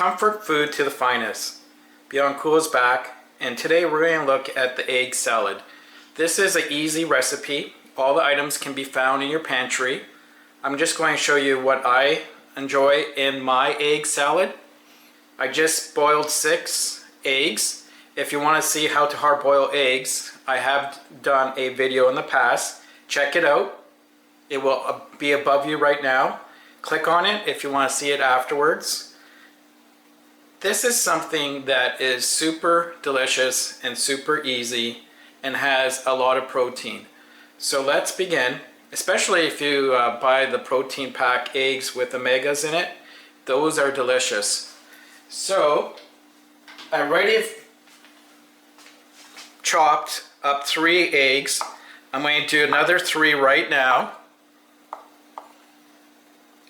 Comfort food to the finest. Beyond Cool is back, and today we're going to look at the egg salad. This is an easy recipe. All the items can be found in your pantry. I'm just going to show you what I enjoy in my egg salad. I just boiled 6 eggs. If you want to see how to hard boil eggs, I have done a video in the past. Check it out. It will be above you right now. Click on it if you want to see it afterwards. This is something that is super delicious and super easy and has a lot of protein. So let's begin, especially if you buy the protein pack eggs with omegas in it. Those are delicious. So I already chopped up 3 eggs. I'm going to do another 3 right now.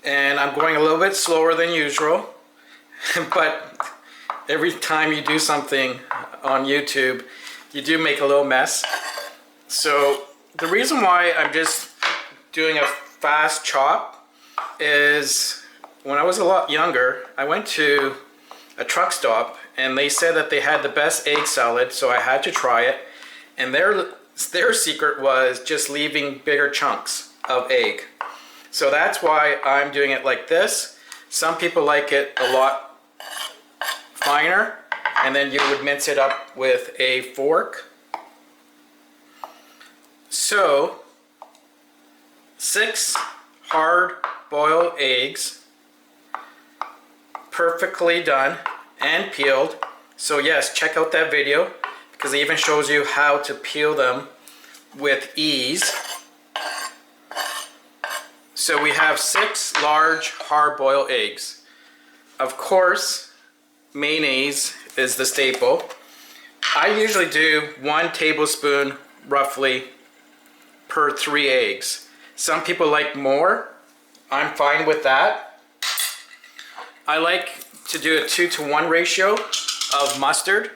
And I'm going a little bit slower than usual. But every time you do something on YouTube, you do make a little mess. So the reason why I'm just doing a fast chop is when I was a lot younger, I went to a truck stop and they said that they had the best egg salad, so I had to try it. And their secret was just leaving bigger chunks of egg. So that's why I'm doing it like this. Some people like it a lot finer, and then you would mince it up with a fork. So 6 hard boiled eggs, perfectly done and peeled. So yes, check out that video because it even shows you how to peel them with ease. So we have 6 large hard boiled eggs. Of course, mayonnaise is the staple. I usually do 1 tablespoon roughly per 3 eggs. Some people like more. I'm fine with that. I like to do a 2-to-1 ratio of mustard.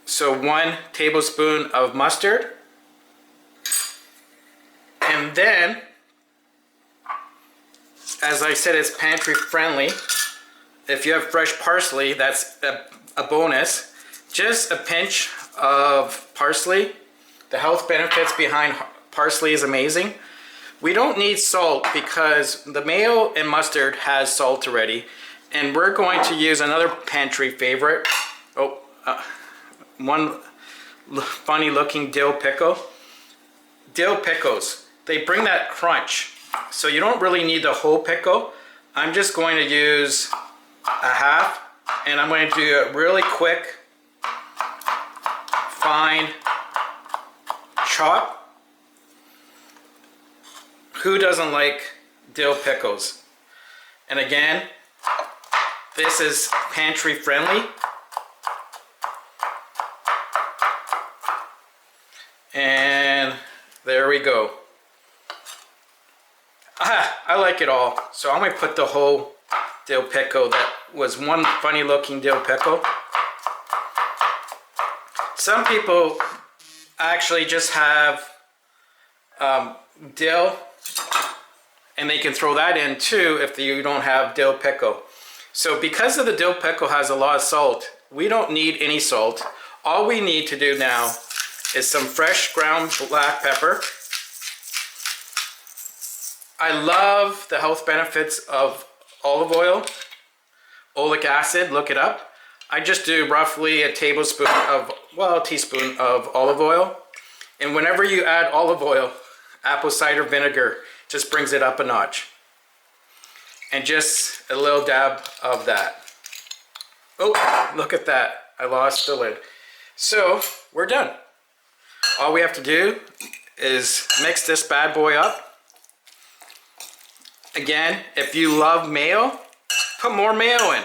So 1 tablespoon of mustard. And then, as I said, it's pantry friendly. If you have fresh parsley, that's a bonus. Just a pinch of parsley. The health benefits behind parsley is amazing. We don't need salt because the mayo and mustard has salt already. And we're going to use another pantry favorite. One funny looking dill pickle. Dill pickles, they bring that crunch. So you don't really need the whole pickle. I'm just going to use a half, and I'm going to do a really quick, fine chop. Who doesn't like dill pickles? And again, this is pantry friendly. And there we go. I like it all. So I'm going to put the whole dill pickle. That was one funny looking dill pickle. Some people actually just have dill, and they can throw that in too if you don't have dill pickle. So because of the dill pickle has a lot of salt, we don't need any salt. All we need to do now is some fresh ground black pepper. I love the health benefits of olive oil, oleic acid, look it up. I just do roughly a teaspoon of olive oil. And whenever you add olive oil, apple cider vinegar just brings it up a notch. And just a little dab of that. Oh, look at that. I lost the lid. So we're done. All we have to do is mix this bad boy up. Again, if you love mayo, put more mayo in.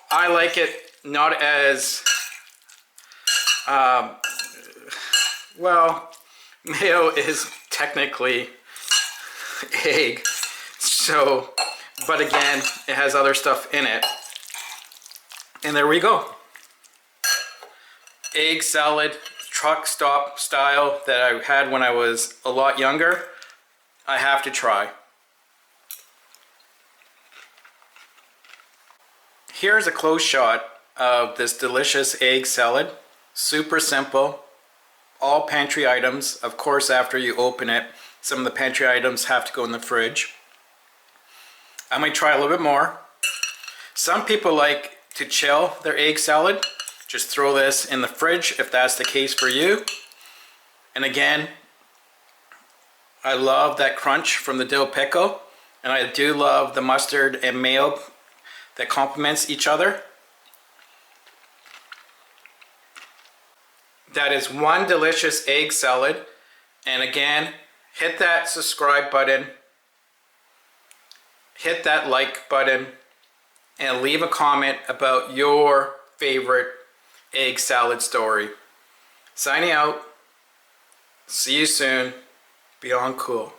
I like it not as, well, mayo is technically egg. So, but again, it has other stuff in it. And there we go. Egg salad, truck stop style that I had when I was a lot younger. I have to try. Here's a close shot of this delicious egg salad. Super simple. All pantry items. Of course, after you open it, some of the pantry items have to go in the fridge. I might try a little bit more. Some people like to chill their egg salad. Just throw this in the fridge if that's the case for you. And again, I love that crunch from the dill pickle. And I do love the mustard and mayo that complements each other. That is one delicious egg salad. And again, hit that subscribe button, hit that like button, and leave a comment about your favorite egg salad story. Signing out. See you soon. Beyond Cool.